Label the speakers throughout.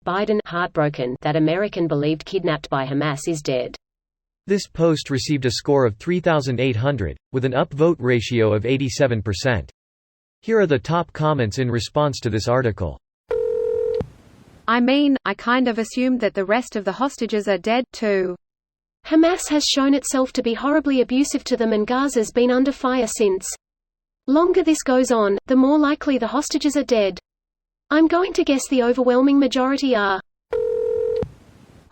Speaker 1: Biden heartbroken that American believed kidnapped by Hamas is dead.
Speaker 2: This post received a score of 3,800, with an upvote ratio of 87%. Here are the top comments in response to this article.
Speaker 3: I mean, I kind of assumed that the rest of the hostages are dead, too.
Speaker 1: Hamas has shown itself to be horribly abusive to them, and Gaza's been under fire since. Longer this goes on, the more likely the hostages are dead. I'm going to guess the overwhelming majority are.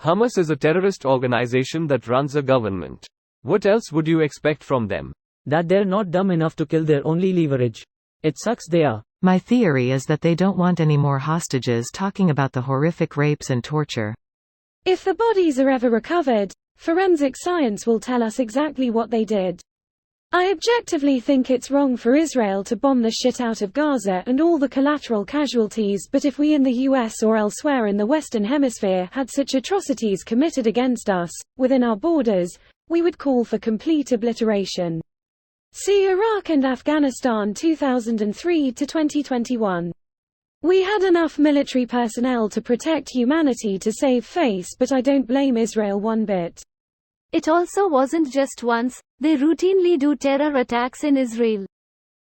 Speaker 4: Hamas is a terrorist organization that runs a government. What else would you expect from them?
Speaker 5: That they're not dumb enough to kill their only leverage. It sucks they are.
Speaker 6: My theory is that they don't want any more hostages talking about the horrific rapes and torture.
Speaker 7: If the bodies are ever recovered, forensic science will tell us exactly what they did. I objectively think it's wrong for Israel to bomb the shit out of Gaza and all the collateral casualties, but if we in the US or elsewhere in the Western Hemisphere had such atrocities committed against us, within our borders, we would call for complete obliteration. See Iraq and Afghanistan 2003 to 2021. We had enough military personnel to protect humanity to save face, but I don't blame Israel one bit.
Speaker 8: It also wasn't just once, they routinely do terror attacks in Israel.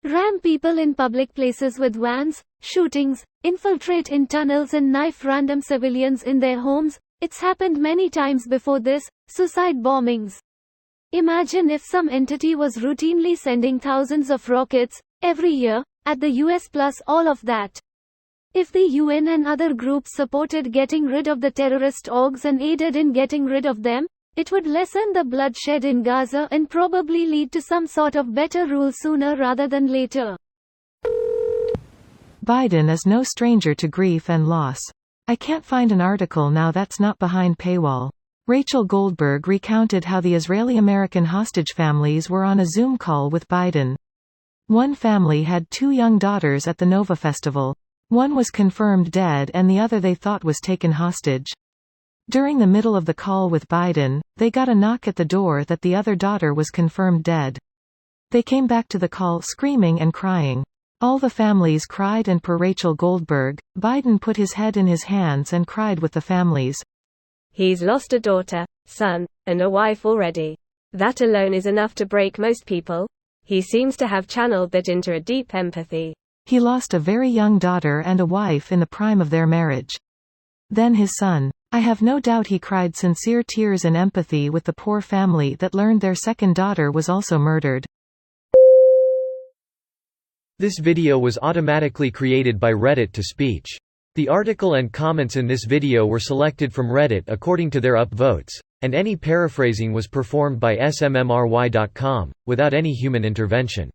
Speaker 8: Ram people in public places with vans, shootings, infiltrate in tunnels and knife random civilians in their homes. It's happened many times before this, suicide bombings. Imagine if some entity was routinely sending thousands of rockets, every year, at the US plus all of that. If the UN and other groups supported getting rid of the terrorist orgs and aided in getting rid of them, it would lessen the bloodshed in Gaza and probably lead to some sort of better rule sooner rather than later.
Speaker 6: Biden is no stranger to grief and loss. I can't find an article now that's not behind paywall. Rachel Goldberg recounted how the Israeli-American hostage families were on a Zoom call with Biden. One family had 2 young daughters at the Nova Festival. One was confirmed dead and the other they thought was taken hostage. During the middle of the call with Biden, they got a knock at the door that the other daughter was confirmed dead. They came back to the call screaming and crying. All the families cried, and per Rachel Goldberg, Biden put his head in his hands and cried with the families.
Speaker 9: He's lost a daughter, son, and a wife already. That alone is enough to break most people. He seems to have channeled that into a deep empathy.
Speaker 6: He lost a very young daughter and a wife in the prime of their marriage. Then his son. I have no doubt he cried sincere tears and empathy with the poor family that learned their second daughter was also murdered.
Speaker 2: This video was automatically created by Reddit to speech. The article and comments in this video were selected from Reddit according to their upvotes, and any paraphrasing was performed by smmry.com, without any human intervention.